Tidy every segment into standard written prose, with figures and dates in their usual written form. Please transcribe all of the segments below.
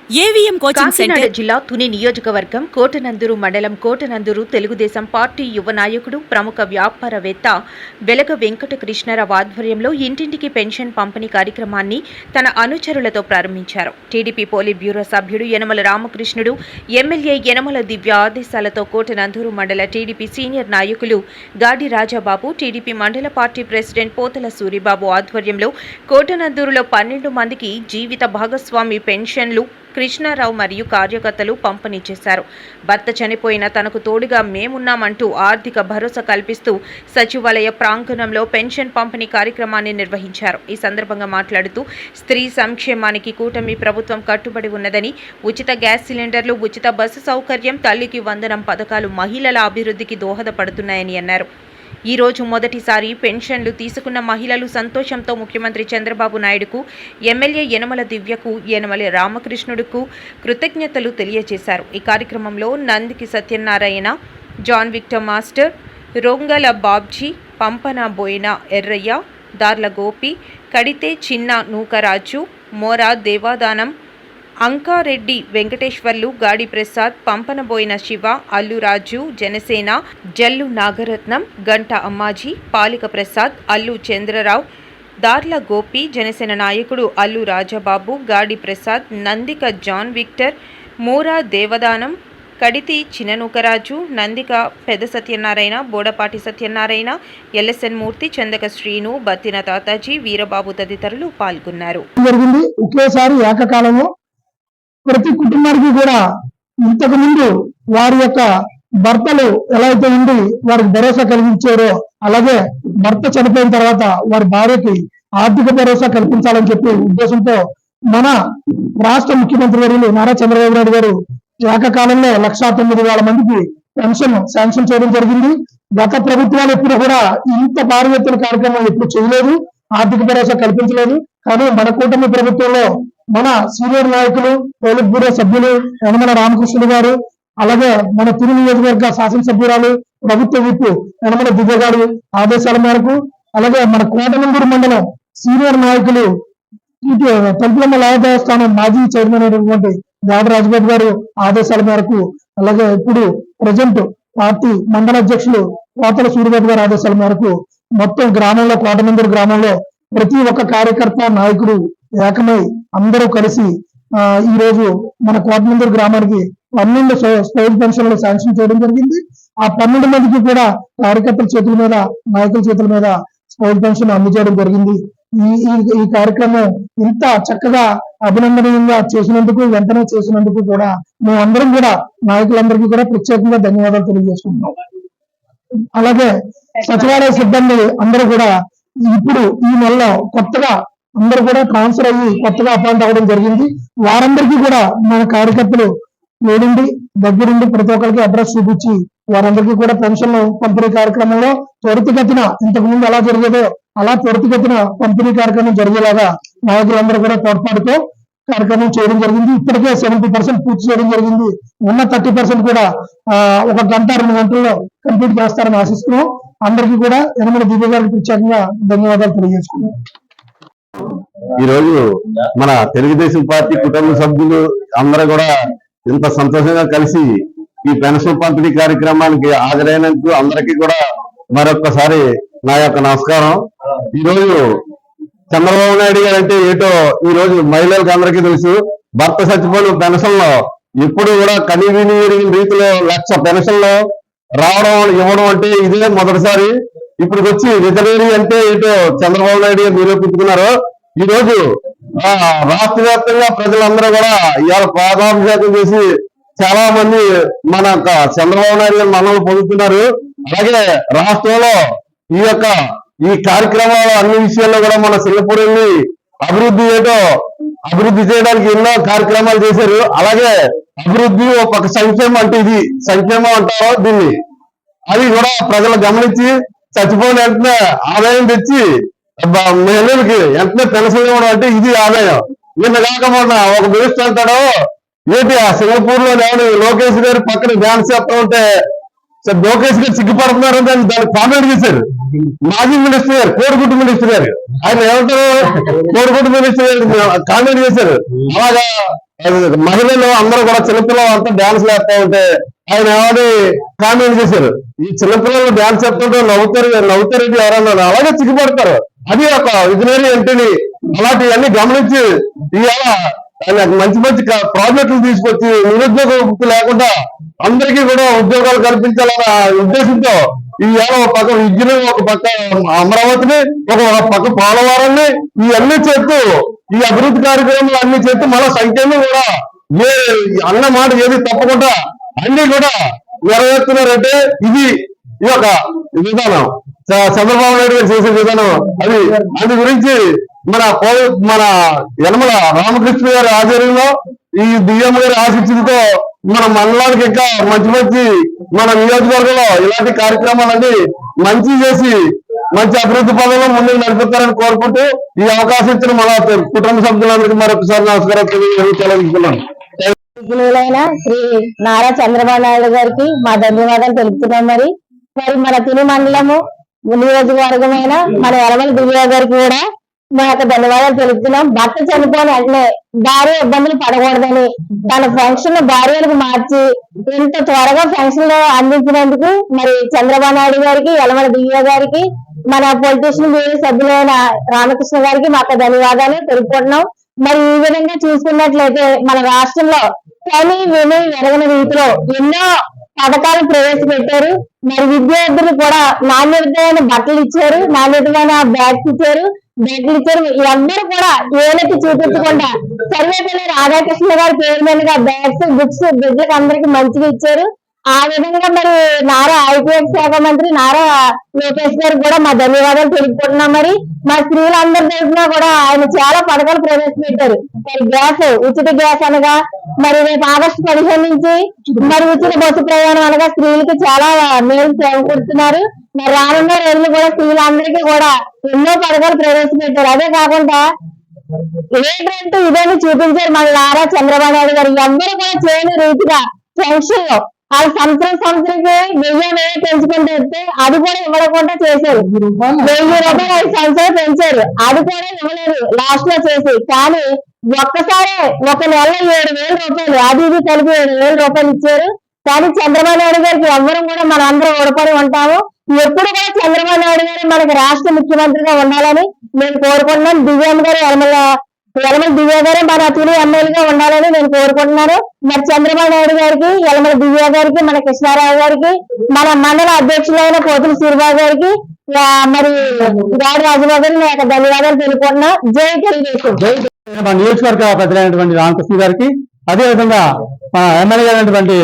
AVM coaching centre జిల్లా తుని నియోజకవర్గం కోటనందూరు మండలం కోటనందూరు తెలుగుదేశం పార్టీ యువ నాయకుడు ప్రముఖ వ్యాపారవేత్త వెలగ వెంకట కృష్ణారావు ఆధ్వర్యంలో ఇంటింటికి పెన్షన్ పంపిణీ కార్యక్రమాన్ని తన అనుచరులతో ప్రారంభించారు. టీడీపీ పోలిట్ బ్యూరో సభ్యుడు యనమల రామకృష్ణుడు, ఎమ్మెల్యే యనమల దివ్య ఆదేశాలతో కోటనందూరు మండల టీడీపీ సీనియర్ నాయకులు గాడి రాజాబాబు, టీడీపీ మండల పార్టీ ప్రెసిడెంట్ పోతల సూరిబాబు ఆధ్వర్యంలో కోటనందూరులో 12 మందికి జీవిత భాగస్వామి పెన్షన్లు కృష్ణారావు మరియు కార్యకర్తలు పంపిణీ చేశారు. భర్త చనిపోయిన తనకు తోడుగా మేమున్నామంటూ ఆర్థిక భరోసా కల్పిస్తూ సచివాలయ ప్రాంగణంలో పెన్షన్ పంపిణీ కార్యక్రమాన్ని నిర్వహించారు. ఈ సందర్భంగా మాట్లాడుతూ స్త్రీ సంక్షేమానికి కూటమి ప్రభుత్వం కట్టుబడి ఉన్నదని, ఉచిత గ్యాస్ సిలిండర్లు, ఉచిత బస్సు సౌకర్యం, తల్లికి వందనం పథకాలు మహిళల అభివృద్ధికి దోహదపడుతున్నాయని అన్నారు. ఈ రోజు మొదటిసారి పెన్షన్లు తీసుకున్న మహిళలు సంతోషంతో ముఖ్యమంత్రి చంద్రబాబు నాయుడుకు, ఎమ్మెల్యే యనమల దివ్యకు, యనమల రామకృష్ణుడుకు కృతజ్ఞతలు తెలియజేశారు. ఈ కార్యక్రమంలో Nandiki Satyanarayana, John Victor master, Rongala Babji, Pampana Boina Errayya, Darla Gopi, కడితే చిన్న నూకరాజు, మోరా దేవాదానం, అంకారెడ్డి వెంకటేశ్వర్లు, గాడి ప్రసాద్, పంపనబోయిన శివ, అల్లురాజు, జనసేన, జల్లు నాగరత్నం, గంట అమ్మాజీ, పాలిక ప్రసాద్, అల్లు చంద్రరావు, దార్ల గోపి, జనసేన నాయకుడు అల్లు రాజాబాబు, గాడి ప్రసాద్, నందిక జాన్ విక్టర్, మూరా దేవదానం, కడితి చిన్ననూకరాజు, నందిక పెద్ద సత్యనారాయణ, బోడపాటి సత్యనారాయణ, ఎల్ఎస్ఎన్ మూర్తి, చందక శ్రీను, బత్తిన తాతాజీ, వీరబాబు తదితరులు పాల్గొన్నారు. ఒకేసారి ఏకకాలంలో ప్రతి కుటుంబానికి కూడా ఇంతకు ముందు వారి యొక్క భర్తలు ఎలా అయితే ఉండి వారికి భరోసా కలిగించారో, అలాగే భర్త చనిపోయిన తర్వాత వారి భార్యకి ఆర్థిక భరోసా కల్పించాలని చెప్పి ఉద్దేశంతో మన రాష్ట్ర ముఖ్యమంత్రి వర్యులు నారా చంద్రబాబు నాయుడు గారు ఏకకాలంలో 1,09,000 మందికి పెన్షన్ శాంక్షన్ చేయడం జరిగింది. గత ప్రభుత్వాలు ఎప్పుడు కూడా ఇంత భారీ ఎత్తున కార్యక్రమం ఎప్పుడు చేయలేదు, ఆర్థిక భరోసా కల్పించలేదు. కానీ మన కూటమి ప్రభుత్వంలో మన సీనియర్ నాయకులు, పోలిట్ బ్యూరో సభ్యులు యనమల రామకృష్ణుడు గారు, అలాగే మన తుని నియోజకవర్గ శాసనసభ్యురాలు, ప్రభుత్వ విప్పు యనమల దివ్య గారి ఆదేశాల మేరకు, అలాగే మన కోటనందూరు మండలం సీనియర్ నాయకులు తలుపులమ్మ లాయ దేవస్థానం మాజీ చైర్మన్ అయినటువంటి గాడి రాజబాబు గారు ఆదేశాల మేరకు, అలాగే ఇప్పుడు ప్రజెంట్ పార్టీ మండల అధ్యక్షులు పోతల సూరిబాబు గారి ఆదేశాల మేరకు మొత్తం గ్రామంలో, కోటనందూరు గ్రామంలో ప్రతి ఒక్క కార్యకర్త, నాయకుడు ఏకమై అందరూ కలిసి ఈ రోజు మన కోటనందూరు గ్రామానికి 12 స్పైల్ పెన్షన్లు శాంక్షన్ చేయడం జరిగింది. ఆ 12 మందికి కూడా కార్యకర్తల చేతుల మీద, నాయకుల చేతుల మీద స్పైల్ పెన్షన్ అందజేయడం జరిగింది. ఈ కార్యక్రమం ఇంత చక్కగా అభినందనీయంగా చేసినందుకు, వెంటనే చేసినందుకు కూడా మేమందరం కూడా నాయకులందరికీ కూడా ప్రత్యేకంగా ధన్యవాదాలు తెలియజేసుకుంటున్నాం. అలాగే సచివాలయ సిబ్బంది అందరూ కూడా ఇప్పుడు ఈ నెలలో కొత్తగా అందరూ కూడా ట్రాన్స్ఫర్ అయ్యి కొత్తగా అపాయింట్ అవ్వడం జరిగింది. వారందరికీ కూడా మన కార్యకర్తలు వేడిండి దగ్గరుండి ప్రతి ఒక్కరికి అడ్రస్ చూపించి వారందరికీ కూడా పెన్షన్ పంపిణీ కార్యక్రమంలో త్వరితగతిన, ఇంతకు ముందు ఎలా జరిగేదో అలా త్వరితగతిన పంపిణీ కార్యక్రమం జరిగేలాగా నాయకులందరూ కూడా తోడ్పాటుతో కార్యక్రమం చేయడం జరిగింది. ఇప్పటికే 70% పూర్తి చేయడం జరిగింది. ఉన్న 30% కూడా 1 గంట 2 గంటల్లో కంప్లీట్ చేస్తారని ఆశిస్తున్నాం. అందరికీ కూడా యనమల దివ్య గారికి ప్రత్యేకంగా ధన్యవాదాలు తెలియజేసుకున్నాం. ఈ రోజు మన తెలుగుదేశం పార్టీ కుటుంబ సభ్యులు అందరూ కూడా ఇంత సంతోషంగా కలిసి ఈ పెన్షన్ పంపిణీ కార్యక్రమానికి హాజరైనందుకు అందరికీ కూడా మరొక్కసారి నా యొక్క నమస్కారం. ఈ రోజు చంద్రబాబు నాయుడు గారు అంటే ఏటో ఈ రోజు మహిళలకు అందరికీ తెలుసు. భర్త చచ్చిపోయిన పెన్షన్ లో ఇప్పుడు కూడా కనీవిని రీతిలో 1,00,000 పెన్షన్లు రావడం, ఇవ్వడం అంటే ఇదే మొదటిసారి. ఇప్పుడు వచ్చి రిజర్వేరీ అంటే ఏటో చంద్రబాబు నాయుడు గారు నిరూపించుకున్నారు. ఈ రోజు రాష్ట్ర వ్యాప్తంగా ప్రజలందరూ కూడా ఇవాళ పాదాభిషేకం చేసి చాలా మంది మన చంద్రబాబు నాయుడు గారు మనల్ని పొందుతున్నారు. అలాగే రాష్ట్రంలో ఈ కార్యక్రమాలు అన్ని విషయాల్లో కూడా మన సింగపూర్ వెళ్ళి అభివృద్ధి చేయడానికి ఎన్నో కార్యక్రమాలు చేశారు. అలాగే అభివృద్ధి ఒక సంక్షేమం అంటే ఇది సంక్షేమం అంటారో దీన్ని, అది కూడా ప్రజలు గమనించి చచ్చిపోయిన వెంటనే ఆదాయం తెచ్చి మహిళలకి వెంటనే పెన్షన్ ఇవ్వడం అంటే ఇది ఆదాయం. నిన్న కాకపోయినా ఒక మినిస్టర్ అంటాడు, ఏంటి ఆ సింగపూర్ లో లోకేష్ గారు పక్కన డాన్స్ చేస్తా ఉంటే లోకేష్ గారు సిగ్గుపడుతున్నారు దాన్ని కామెంట్ చేశారు. మాజీ మినిస్టర్ గారు, కోడిగుడ్డు మినిస్టర్ గారు, ఆయన ఏమంటారు, కోడిగుడ్డు మినిస్టర్ గారు కామెంట్ చేశారు. అలాగా మహిళలు అందరూ కూడా చిన్నపిల్లలు అంతా డాన్స్ వేస్తా ఉంటే ఆయన ఏమని కామెంట్ చేశారు, ఈ చిన్నపిల్లలు డాన్స్ చేస్తుంటే నవ్వుతారు ఎవరన్నా అలాగే సిగ్గుపడతారు. అది ఒక విజనరీ ఎంట్రీని అలాంటివన్నీ గమనించి ఇవాళ ఆయన మంచి మంచి ప్రాజెక్టులు తీసుకొచ్చి నిరుద్యోగ లేకుండా అందరికీ కూడా ఉద్యోగాలు కల్పించాలన్న ఉద్దేశంతో ఇవాళ ఒక పక్క విద్యను, ఒక పక్క అమరావతిని, ఒక పక్క పోలవరాన్ని ఇవన్నీ చేస్తూ ఈ అభివృద్ధి కార్యక్రమాలు అన్ని చేస్తూ మళ్ళీ సంఖ్యను కూడా ఏ అన్న మాట ఏది తప్పకుండా అన్ని కూడా నెరవేరుతున్నారంటే ఇది ఈ యొక్క విధానం చంద్రబాబు నాయుడు గారు చేసే విధానం. అది గురించి మన యనమల రామకృష్ణ గారి ఆధ్వర్యంలో ఈ బియ్యం గారి ఆశించడంతో మన మండలానికి ఇంకా మంచి మంచి మన నియోజకవర్గంలో ఇలాంటి కార్యక్రమాలన్నీ మంచి చేసి మంచి అభివృద్ధి పదంలో ముందుకు నడిపిస్తారని కోరుకుంటూ ఈ అవకాశం ఇచ్చిన మన కుటుంబ సభ్యులందరికీ మరొకసారి నమస్కారం తెలియజేస్తున్నాను. శ్రీ నారా చంద్రబాబు నాయుడు గారికి మా ధన్యవాదాలు తెలుపుతున్నాం. మరి మన తుని మండలము నియోజకవర్గమైన మన యనమల దివ్య గారికి కూడా మా యొక్క ధన్యవాదాలు తెలుపుతున్నాం. భర్త చనిపోయిన వెంటనే భార్య ఇబ్బందులు పడకూడదని తన ఫంక్షన్ భార్యలకు మార్చి ఇంత త్వరగా ఫంక్షన్ అందించినందుకు మరి చంద్రబాబు నాయుడు గారికి, యనమల దివ్య గారికి, మన పొలిటీషియన్ సభ్యులైన రామకృష్ణ గారికి మా యొక్క ధన్యవాదాలు తెలుపుకుంటున్నాం. మరి ఈ విధంగా చూసుకున్నట్లయితే మన రాష్ట్రంలో కని విని ఎరగని రీతిలో ఎన్నో పథకాలు ప్రవేశపెట్టారు. మరి విద్యార్థులు కూడా నాణ్యతమైన బట్టలు ఇచ్చారు, నాణ్యతమైన బ్యాగ్స్ ఇచ్చారు, బ్యాగులు ఇచ్చారు. వీళ్ళందరూ కూడా ఏలెత్తి చూపించకుండా సర్వేపల్లి రాధాకృష్ణ గారి పేరు మీదుగా బ్యాగ్స్, బుక్స్ బిడ్డలకు అందరికి మంచిగా ఇచ్చారు. ఆ విధంగా మరి నారా ఐపీఎస్ శాఖ మంత్రి నారా లోకేష్ గారికి కూడా మా ధన్యవాదాలు తెలుపుకుంటున్నాం. మరి మా స్త్రీలందరి తరఫున కూడా ఆయన చాలా పథకాలు ప్రవేశపెట్టారు. మరి గ్యాస్, ఉచిత గ్యాస్ అనగా మరి రేపు ఆగస్టు 15 నుంచి మరి ఉచిత బస్సు ప్రయాణం అనగా స్త్రీలకు చాలా మేలు చేకూరుతున్నారు. మరి రానున్న రోజులు కూడా స్త్రీలందరికీ కూడా ఎన్నో పథకాలు ప్రవేశపెట్టారు. అదే కాకుండా ఏంటంటే ఇదేమి చూపించారు మన నారా చంద్రబాబు నాయుడు గారు. అందరూ కూడా చేయని రీతిగా పెన్షన్ లో వాళ్ళు సంవత్సరానికి 1000 పెంచుకుంటూ వస్తే అది కూడా ఇవ్వకుండా చేశారు. 1000 రూపాయలు 5 సంవత్సరాలు పెంచారు, అది కూడా ఇవ్వలేదు లాస్ట్ లో చేసి. కానీ ఒక్కసారి ఒక నెల 7,000 రూపాయలు అది ఇది కలిపి 7,000 రూపాయలు ఇచ్చారు. కానీ చంద్రబాబు నాయుడు గారికి అందరం కూడా మన అందరం ఓడిపడి ఉంటాము. ఎప్పుడు కూడా చంద్రబాబు నాయుడు గారు మనకి రాష్ట్ర ముఖ్యమంత్రిగా ఉండాలని నేను కోరుకుంటున్నాను. దివ్యాం గారు యనమల దివ్య గారు మన తుని ఎమ్మెల్యేగా ఉండాలని నేను కోరుకుంటున్నాను. మరి చంద్రబాబు నాయుడు గారికి, యనమల దివ్య గారికి, మన కృష్ణారావు గారికి, మన మండల అధ్యక్షులైన పోతుల సూరిబాబు గారికి, మరి గాడి రాజబాబు గారికి నా యొక్క ధన్యవాదాలు తెలుపుకుంటున్నా. జై తెలుగుదేశం. మా నియోజకవర్గ ప్రజలైనటువంటి రామకృష్ణ గారికి, అదేవిధంగా మా ఎమ్మెల్యే అయినటువంటి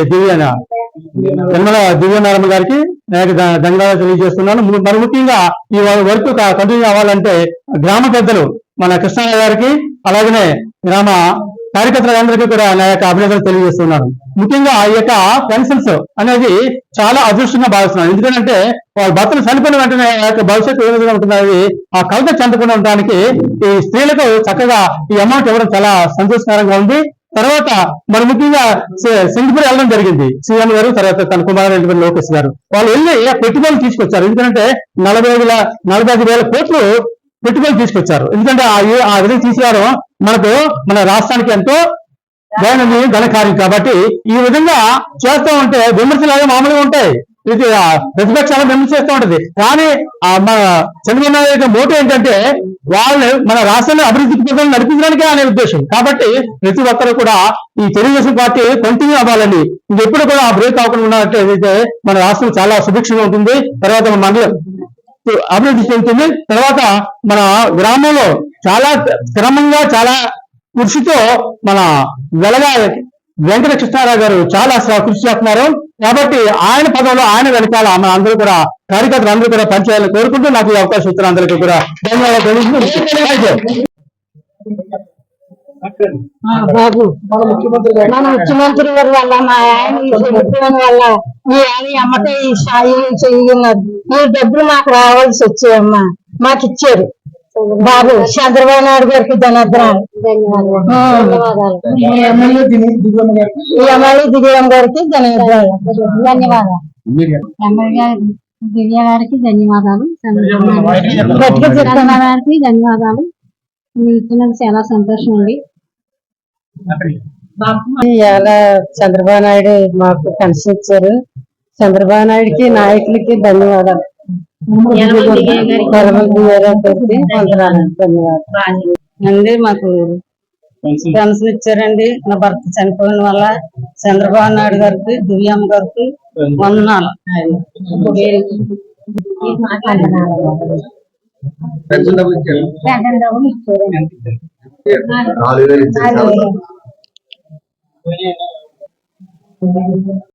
యనమల దివ్యనారాయణ గారికి నేను ధన్యవాదాలు తెలియజేస్తున్నాను. మరి ముఖ్యంగా ఈ వర్క్ కంటిన్యూ అవ్వాలంటే గ్రామ పెద్దలు మన కృష్ణారావు గారికి, అలాగనే గ్రామ కార్యకర్తలందరికీ కూడా నా యొక్క అభినందనలు తెలియజేస్తున్నాను. ముఖ్యంగా ఈ యొక్క పెన్షన్స్ అనేది చాలా అదృష్టంగా భావిస్తున్నాను. ఎందుకంటే వాళ్ళ భర్తలు చనిపోయిన వెంటనే ఆ యొక్క భవిష్యత్తు ఏ విధంగా ఉంటున్నది ఆ కవిత చెందకుండా ఉండడానికి ఈ స్త్రీలకు చక్కగా ఈ అమౌంట్ ఇవ్వడం చాలా సంతోషకరంగా ఉంది. తర్వాత మరి ముఖ్యంగా సింగపూర్ వెళ్ళడం జరిగింది సీఎం గారు, తర్వాత తన కుమారుడు లోకేష్ గారు. వాళ్ళు వెళ్ళి పెట్టుబడులు తీసుకొచ్చారు. ఎందుకంటే 45,000 కోట్లు పెట్టుబడులు తీసుకొచ్చారు. ఎందుకంటే ఆ విధంగా తీసుకురావడం మన రాష్ట్రానికి ఎంతో ఘనకార్యం. కాబట్టి ఈ విధంగా చేస్తూ ఉంటే విమర్శలు అదే మామూలుగా ఉంటాయి, ఇది ప్రతిపక్షాలు విమర్శ చేస్తూ ఉంటది. కానీ మన చంద్రబాబు నాయుడు యొక్క మోటో ఏంటంటే వాళ్ళని మన రాష్ట్రంలో అభివృద్ధి పథకాలను నడిపించడానికే అనే ఉద్దేశం. కాబట్టి ప్రతి ఒక్కరు కూడా ఈ తెలుగుదేశం పార్టీ కంటిన్యూ అవ్వాలని, ఇంకెప్పుడు కూడా బ్రేక్ అవ్వకుండా ఉన్నట్లయితే మన రాష్ట్రం చాలా సుభిక్షంగా ఉంటుంది. తర్వాత మన మండలం అభివృద్ధి చెందుతుంది. తర్వాత మన గ్రామంలో చాలా క్రమంగా చాలా కృషితో మన వెంకట కృష్ణారావు గారు చాలా కృషి చేస్తున్నారు. కాబట్టి ఆయన పదంలో ఆయన వెనకాల మన అందరూ కూడా కార్యకర్తలు అందరూ కూడా పనిచేయాలని కోరుకుంటూ నాకు ఈ అవకాశం ఇస్తున్న అందరికీ కూడా ధన్యవాదాలు. బాబు మన ముఖ్యమంత్రి గారి వల్ల మా ఆయన చనిపోయిన వల్ల ఈ అమ్మటే ఈ సాయం చెయ్యున్నారు. ఈ డబ్బులు మాకు రావాల్సి వచ్చాయమ్మా, మాకు ఇచ్చారు. బాబు చంద్రబాబు నాయుడు గారికి ధన్యవాదాలు. ఎమ్మెల్యే దివ్యం గారికి ధన్యవాదాలు. ఎమ్మెల్యే దివ్య గారికి ధన్యవాదాలు. చంద్రబాబు గారికి ధన్యవాదాలు. మీరు ఇస్తున్నది చాలా సంతోషం అండి. ఇవాళ చంద్రబాబు నాయుడు మాకు పెన్షన్ ఇచ్చారు. చంద్రబాబు నాయుడుకి నాయకులకి ధన్యవాదాలు. ధన్యవాదాలు అండి. మాకు పెన్షన్ ఇచ్చారండి. నా భర్త చనిపోయిన వల్ల చంద్రబాబు నాయుడు గారికి, దివ్యమ్మ గారికి వందనాలు. పెన్షన్ డబ్బులు ఇచ్చారు.